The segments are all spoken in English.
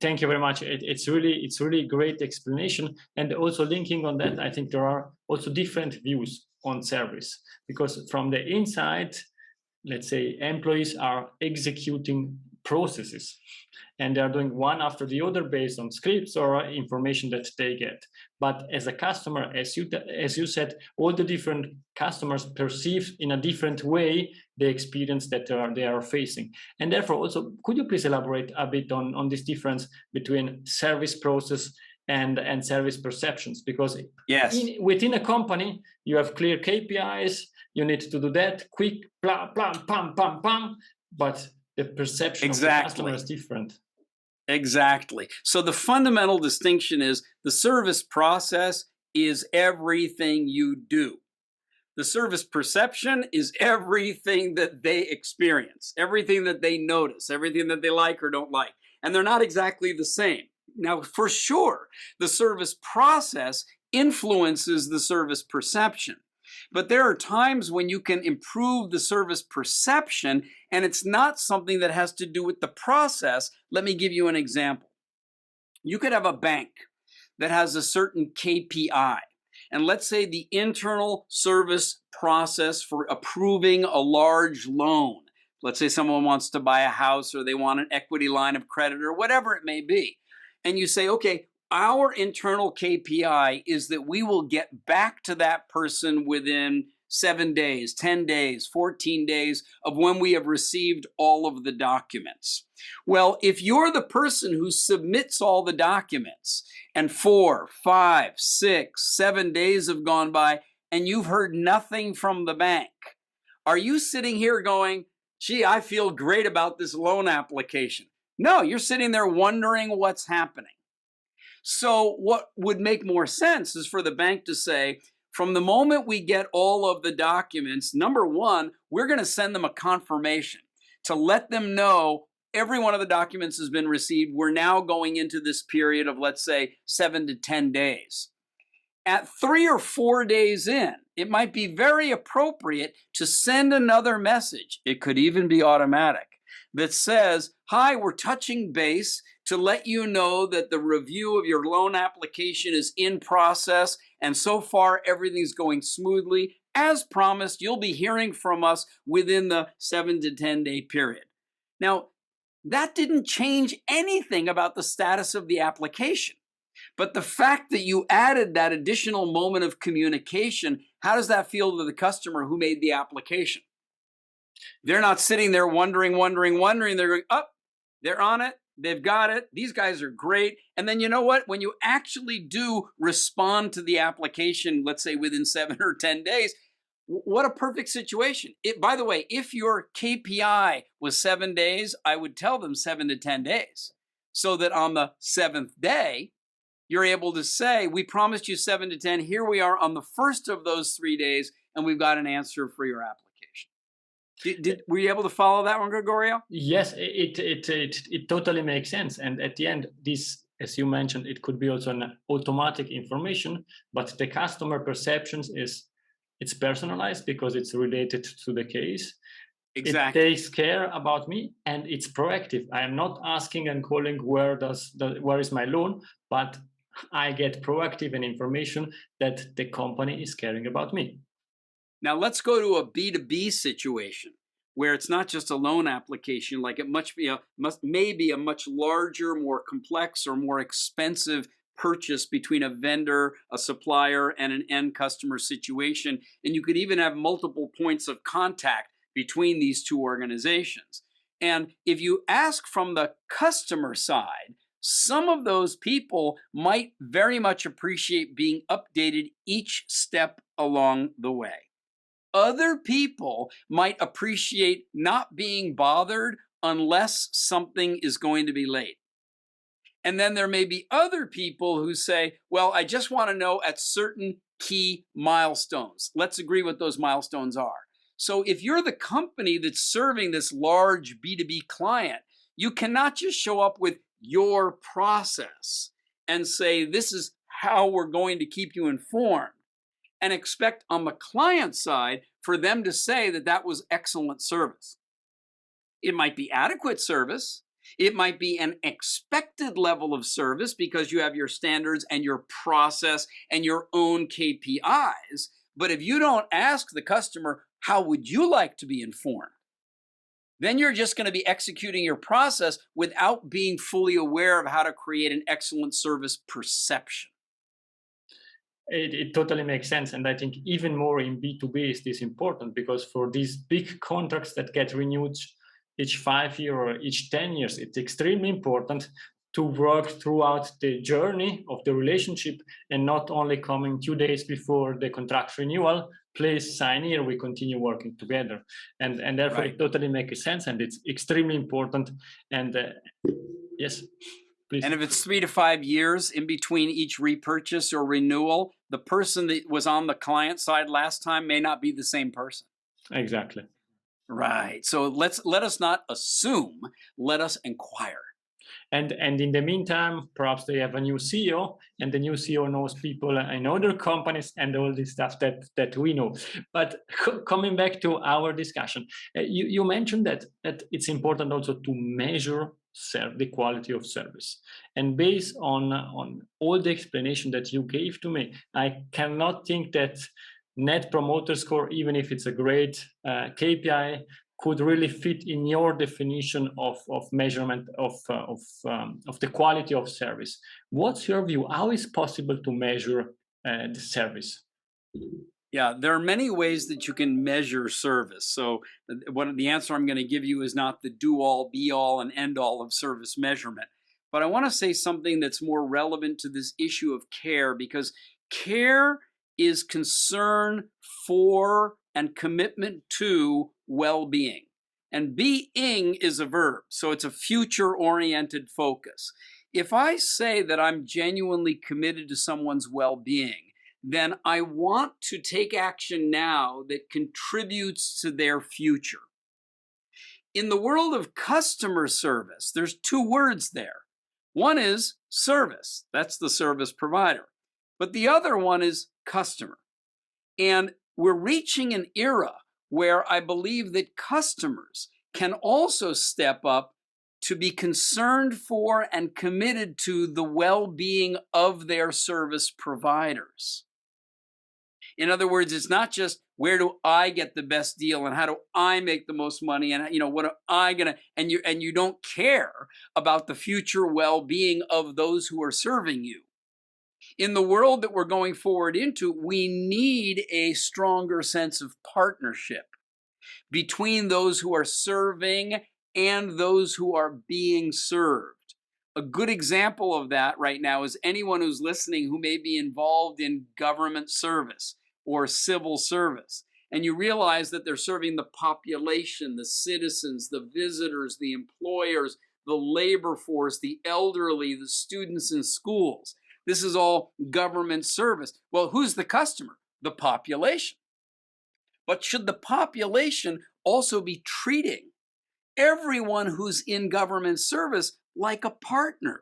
Thank you very much. It's really great explanation, and also linking on that, I think there are also different views on service, because from the inside, let's say employees are executing processes and they are doing one after the other based on scripts or information that they get. But as a customer, as you said, all the different customers perceive in a different way the experience that they are facing. And therefore, also, could you please elaborate a bit on this difference between service process and service perceptions? Because yes, within a company, you have clear KPIs, you need to do that quick, blah, blah, pam, pam, pam, but the perception of the customer is different. Exactly. So the fundamental distinction is the service process is everything you do. The service perception is everything that they experience, everything that they notice, everything that they like or don't like. And they're not exactly the same. Now, for sure, the service process influences the service perception. But there are times when you can improve the service perception, and it's not something that has to do with the process. Let me give you an example. You could have a bank that has a certain KPI. And let's say the internal service process for approving a large loan. Let's say someone wants to buy a house or they want an equity line of credit or whatever it may be. And you say, okay, our internal KPI is that we will get back to that person within 7 days, 10 days, 14 days of when we have received all of the documents. Well, if you're the person who submits all the documents and 4, 5, 6, 7 days have gone by and you've heard nothing from the bank, are you sitting here going, gee, I feel great about this loan application? No, you're sitting there wondering what's happening. So what would make more sense is for the bank to say, from the moment we get all of the documents, number one, we're going to send them a confirmation to let them know every one of the documents has been received. We're now going into this period of, let's say, 7 to 10 days. At 3 or 4 days in, it might be very appropriate to send another message. It could even be automatic that says, hi, we're touching base to let you know that the review of your loan application is in process, and so far everything's going smoothly. As promised, you'll be hearing from us within the 7 to 10 day period. Now, that didn't change anything about the status of the application. But the fact that you added that additional moment of communication, how does that feel to the customer who made the application? They're not sitting there wondering. They're going, oh, they're on it. They've got it. These guys are great. And then you know what? When you actually do respond to the application, let's say within 7 or 10 days, what a perfect situation. By the way, if your KPI was 7 days, I would tell them 7 to 10 days. So that on the 7th day, you're able to say, we promised you 7 to 10. Here we are on the first of those 3 days, and we've got an answer for your application. Were you able to follow that one, Gregorio? Yes, it totally makes sense. And at the end, this, as you mentioned, it could be also an automatic information, but the customer perceptions it's personalized because it's related to the case. Exactly. It takes care about me and it's proactive. I am not asking and calling where is my loan, but I get proactive and information that the company is caring about me. Now let's go to a B2B situation where it's not just a loan application, like it may be a much larger, more complex, or more expensive purchase between a vendor, a supplier, and an end customer situation. And you could even have multiple points of contact between these two organizations. And if you ask from the customer side, some of those people might very much appreciate being updated each step along the way. Other people might appreciate not being bothered unless something is going to be late. And then there may be other people who say, well, I just want to know at certain key milestones. Let's agree what those milestones are. So if you're the company that's serving this large B2B client, you cannot just show up with your process and say, this is how we're going to keep you informed, and expect on the client side for them to say that that was excellent service. It might be adequate service, It might be an expected level of service because you have your standards and your process and your own KPIs. But if you don't ask the customer, how would you like to be informed? Then you're just going to be executing your process without being fully aware of how to create an excellent service perception. It totally makes sense. And I think even more in B2B is this important, because for these big contracts that get renewed each 5 years or each 10 years, it's extremely important to work throughout the journey of the relationship and not only coming 2 days before the contract renewal, please sign here, we continue working together. And therefore Right. it totally makes sense, and it's extremely important. And yes, please. And if it's 3 to 5 years in between each repurchase or renewal, the person that was on the client side last time may not be the same person. Exactly. Right. So let us not assume, let us inquire. And in the meantime, perhaps they have a new CEO, and the new CEO knows people in other companies and all this stuff that we know. But coming back to our discussion, you mentioned that it's important also to measure the quality of service. And based on all the explanation that you gave to me, I cannot think that Net Promoter Score, even if it's a great KPI, could really fit in your definition of measurement of the quality of service. What's your view? How is possible to measure the service? Yeah, there are many ways that you can measure service. So the answer I'm going to give you is not the do-all, be-all, and end-all of service measurement. But I want to say something that's more relevant to this issue of care, because care is concern for and commitment to well-being. And being is a verb, so it's a future-oriented focus. If I say that I'm genuinely committed to someone's well-being, then I want to take action now that contributes to their future. In the world of customer service, there's two words there. One is service, that's the service provider. But the other one is customer. And we're reaching an era where I believe that customers can also step up to be concerned for and committed to the well-being of their service providers. In other words, it's not just where do I get the best deal and how do I make the most money, and what am I gonna, and you don't care about the future well-being of those who are serving you. In the world that we're going forward into, we need a stronger sense of partnership between those who are serving and those who are being served. A good example of that right now is anyone who's listening who may be involved in government service or civil service. And you realize that they're serving the population, the citizens, the visitors, the employers, the labor force, the elderly, the students in schools. This is all government service. Well, who's the customer? The population. But should the population also be treating everyone who's in government service like a partner?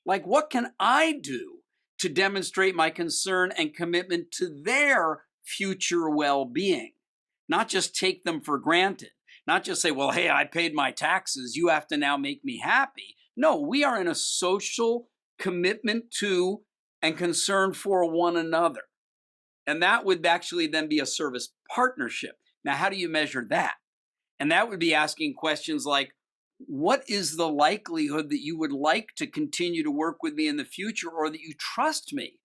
Like, what can I do to demonstrate my concern and commitment to their future well-being? Not just take them for granted. Not just say, well, hey, I paid my taxes, you have to now make me happy. No, we are in a social commitment to and concern for one another. And that would actually then be a service partnership. Now, how do you measure that? And that would be asking questions like, what is the likelihood that you would like to continue to work with me in the future, or that you trust me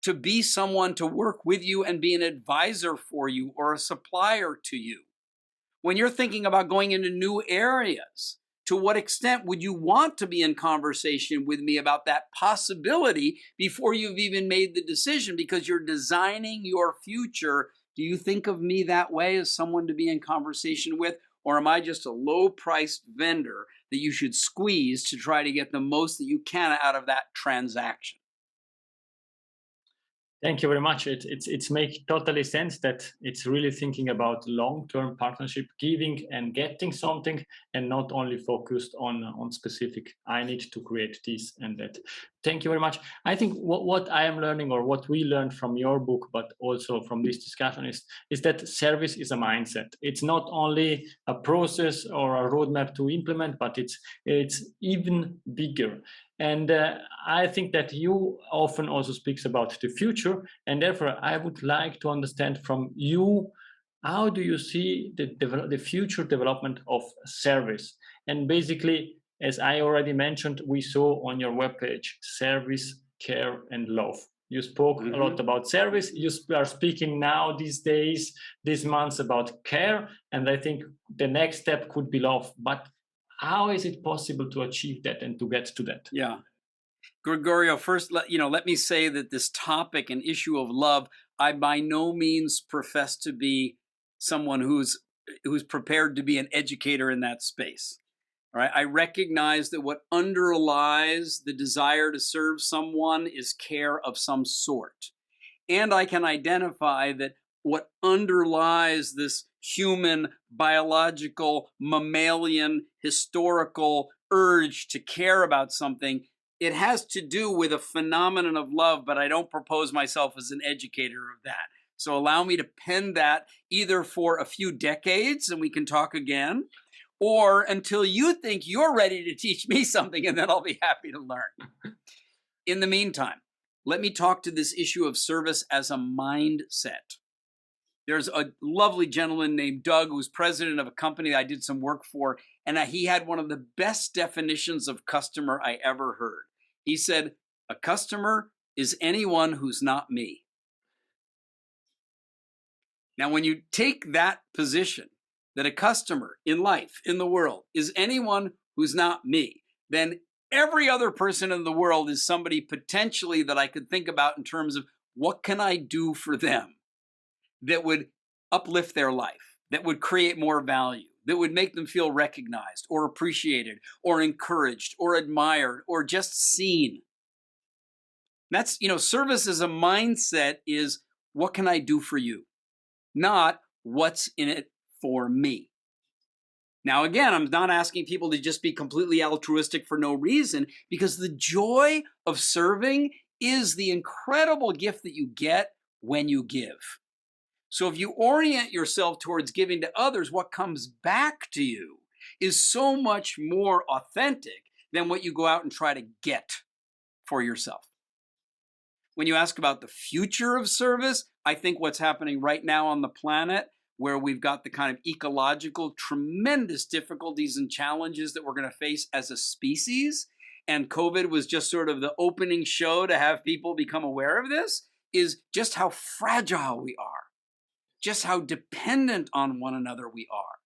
to be someone to work with you and be an advisor for you or a supplier to you? When you're thinking about going into new areas, to what extent would you want to be in conversation with me about that possibility before you've even made the decision, because you're designing your future? Do you think of me that way, as someone to be in conversation with? Or am I just a low-priced vendor that you should squeeze to try to get the most that you can out of that transaction? Thank you very much. It's make totally sense that it's really thinking about long-term partnership, giving and getting something, and not only focused on specific, I need to create this and that. Thank you very much. I think what I am learning, or what we learned from your book, but also from this discussion, is that service is a mindset. It's not only a process or a roadmap to implement, but it's even bigger. And I think that you often also speaks about the future, and therefore I would like to understand from you, how do you see the future development of service? And basically, as I already mentioned, we saw on your webpage service, care, and love. You spoke a lot about service. You are speaking now these days, these months, about care. And I think the next step could be love. But how is it possible to achieve that and to get to that? Yeah. Gregorio, first, let me say that this topic and issue of love, I by no means profess to be someone who's prepared to be an educator in that space. All right, I recognize that what underlies the desire to serve someone is care of some sort. And I can identify that what underlies this human, biological, mammalian, historical urge to care about something, it has to do with a phenomenon of love, but I don't propose myself as an educator of that. So allow me to pen that either for a few decades and we can talk again, or until you think you're ready to teach me something, and then I'll be happy to learn. In the meantime, let me talk to this issue of service as a mindset. There's a lovely gentleman named Doug who's president of a company that I did some work for, and he had one of the best definitions of customer I ever heard. He said, a customer is anyone who's not me. Now, when you take that position, that a customer in life, in the world, is anyone who's not me, then every other person in the world is somebody potentially that I could think about in terms of what can I do for them that would uplift their life, that would create more value, that would make them feel recognized or appreciated or encouraged or admired or just seen. That's, service as a mindset is what can I do for you? Not what's in it for me. Now, again, I'm not asking people to just be completely altruistic for no reason, because the joy of serving is the incredible gift that you get when you give. So if you orient yourself towards giving to others, what comes back to you is so much more authentic than what you go out and try to get for yourself. When you ask about the future of service, I think what's happening right now on the planet, where we've got the kind of ecological tremendous difficulties and challenges that we're going to face as a species, and COVID was just sort of the opening show to have people become aware of this, is just how fragile we are, just how dependent on one another we are,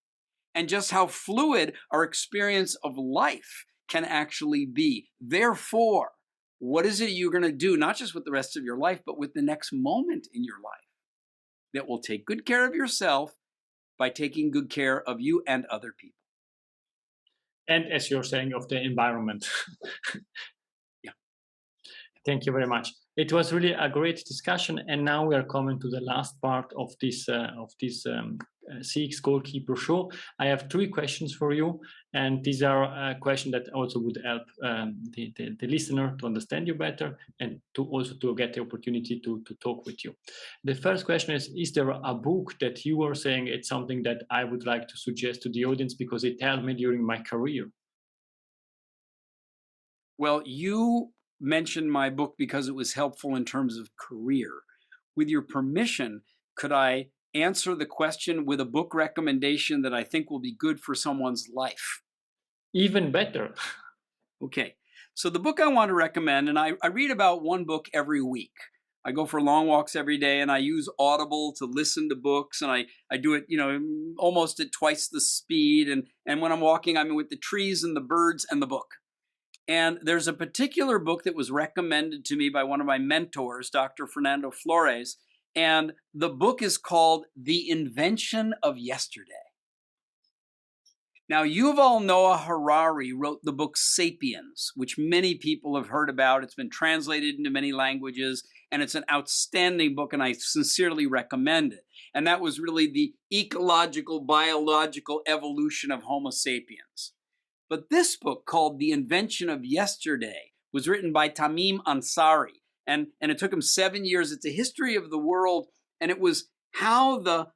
and just how fluid our experience of life can actually be. Therefore, what is it you're going to do, not just with the rest of your life, but with the next moment in your life, that will take good care of yourself by taking good care of you and other people? And as you're saying, of the environment. Yeah. Thank you very much. It was really a great discussion, and now we are coming to the last part of this CX Goalkeeper show. I have 3 questions for you, and these are questions that also would help the listener to understand you better, and to also to get the opportunity to talk with you. The first question is there a book that you are saying it's something that I would like to suggest to the audience because it helped me during my career? Well, you mentioned my book because it was helpful in terms of career. With your permission, could I answer the question with a book recommendation that I think will be good for someone's life? Even better. Okay. So the book I want to recommend, and I read about one book every week. I go for long walks every day, and I use Audible to listen to books, and I do it, almost at twice the speed. And when I'm walking, I'm with the trees and the birds and the book. And there's a particular book that was recommended to me by one of my mentors, Dr. Fernando Flores, and the book is called The Invention of Yesterday. Now, Yuval Noah Harari wrote the book Sapiens, which many people have heard about. It's been translated into many languages, and it's an outstanding book, and I sincerely recommend it. And that was really the ecological, biological evolution of Homo sapiens. But this book, called The Invention of Yesterday, was written by Tamim Ansari. And it took him 7 years. It's a history of the world. And it was how the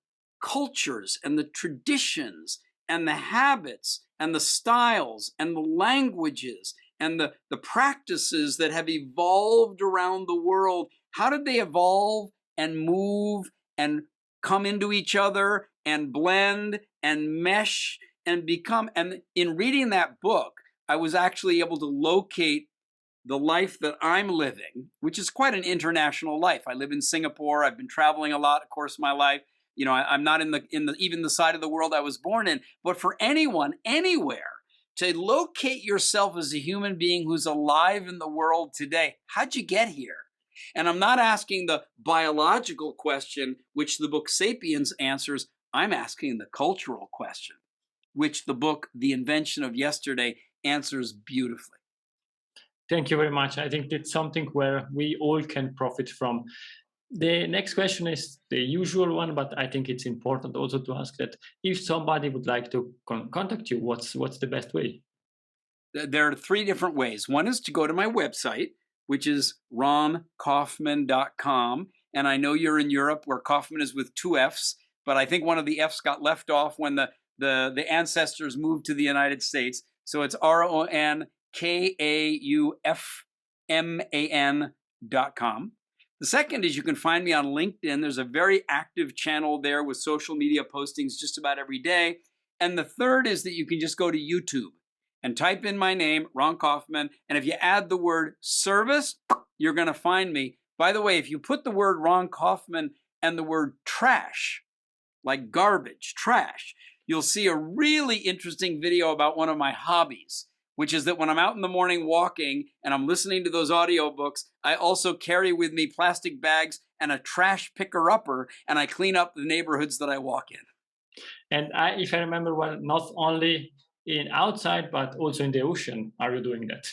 cultures and the traditions and the habits and the styles and the languages and the practices that have evolved around the world, how did they evolve and move and come into each other and blend and mesh and become, and in reading that book, I was actually able to locate the life that I'm living, which is quite an international life. I live in Singapore. I've been traveling a lot, of course, my life. You know, I'm not in the even the side of the world I was born in. But for anyone, anywhere, to locate yourself as a human being who's alive in the world today, how'd you get here? And I'm not asking the biological question, which the book *Sapiens* answers. I'm asking the cultural question, which the book *The Invention of Yesterday* answers beautifully. Thank you very much. I think it's something where we all can profit from. The next question is the usual one, but I think it's important also to ask that if somebody would like to contact you, what's the best way? There are 3 different ways. One is to go to my website, which is ronkaufman.com. And I know you're in Europe where Kaufman is with 2 F's, but I think one of the F's got left off when the ancestors moved to the United States. So it's RONKAUFMAN.com. The second is you can find me on LinkedIn. There's a very active channel there with social media postings just about every day. And the third is that you can just go to YouTube and type in my name, Ron Kaufman. And if you add the word service, you're going to find me. By the way, if you put the word Ron Kaufman and the word trash, like garbage, trash, you'll see a really interesting video about one of my hobbies, which is that when I'm out in the morning walking and I'm listening to those audiobooks, I also carry with me plastic bags and a trash picker-upper, and I clean up the neighborhoods that I walk in. And if I remember well, not only in outside, but also in the ocean, are you doing that?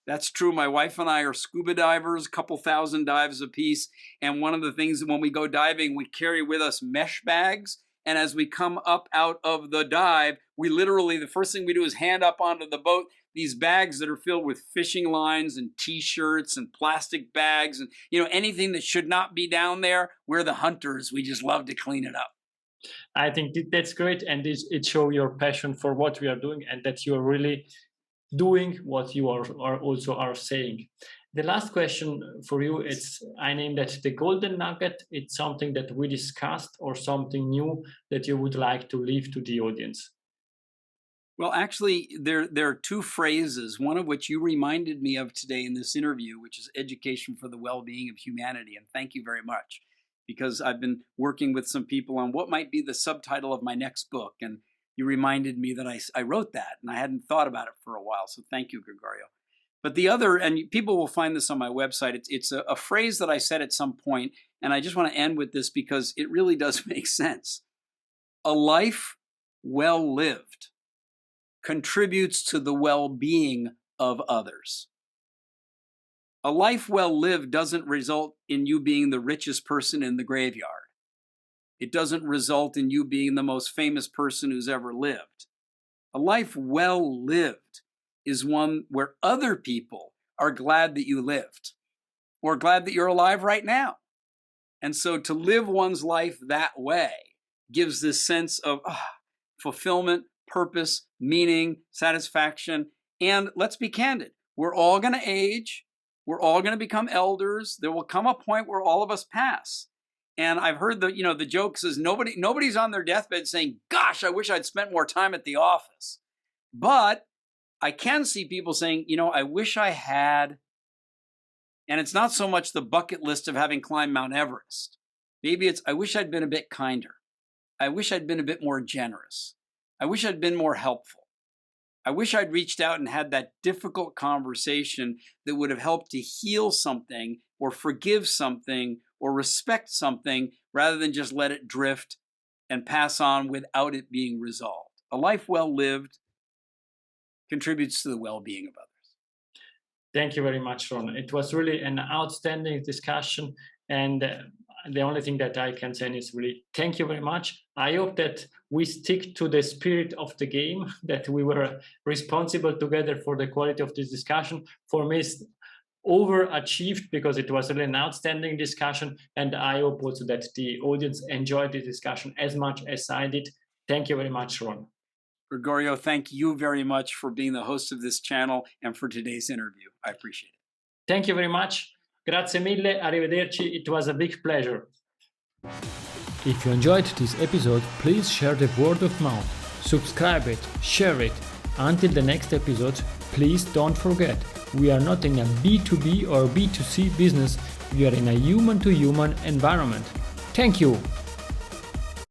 That's true. My wife and I are scuba divers, a couple thousand dives apiece. And one of the things when we go diving, we carry with us mesh bags. And as we come up out of the dive, we literally, the first thing we do is hand up onto the boat these bags that are filled with fishing lines and t-shirts and plastic bags and, you know, anything that should not be down there. We're the hunters. We just love to clean it up. I think that's great. And it shows your passion for what we are doing and that you are really doing what you are also saying. The last question for you, I named that the golden nugget. It's something that we discussed or something new that you would like to leave to the audience. Well, actually, there are 2 phrases, one of which you reminded me of today in this interview, which is education for the well-being of humanity. And thank you very much, because I've been working with some people on what might be the subtitle of my next book. And you reminded me that I wrote that, and I hadn't thought about it for a while. So thank you, Gregorio. But the other, and people will find this on my website, it's a phrase that I said at some point, and I just want to end with this because it really does make sense. A life well lived contributes to the well-being of others. A life well lived doesn't result in you being the richest person in the graveyard. It doesn't result in you being the most famous person who's ever lived. A life well lived is one where other people are glad that you lived or glad that you're alive right now. And so to live one's life that way gives this sense of fulfillment, purpose, meaning, satisfaction. And let's be candid. We're all going to age. We're all going to become elders. There will come a point where all of us pass. And I've heard the joke says nobody's on their deathbed saying, gosh, I wish I'd spent more time at the office. But I can see people saying, I wish I had. And it's not so much the bucket list of having climbed Mount Everest. Maybe it's, I wish I'd been a bit kinder. I wish I'd been a bit more generous. I wish I'd been more helpful. I wish I'd reached out and had that difficult conversation that would have helped to heal something or forgive something or respect something rather than just let it drift and pass on without it being resolved. A life well lived contributes to the well-being of others. Thank you very much, Ron. It was really an outstanding discussion, and the only thing that I can say is really thank you very much. I hope that we stick to the spirit of the game, that we were responsible together for the quality of this discussion. For me, it's overachieved because it was really an outstanding discussion. And I hope also that the audience enjoyed the discussion as much as I did. Thank you very much, Ron. Gregorio, thank you very much for being the host of this channel and for today's interview. I appreciate it. Thank you very much. Grazie mille. Arrivederci. It was a big pleasure. If you enjoyed this episode, please share the word of mouth. Subscribe it, share it. Until the next episode, please don't forget, we are not in a B2B or B2C business, we are in a human-to-human environment. Thank you!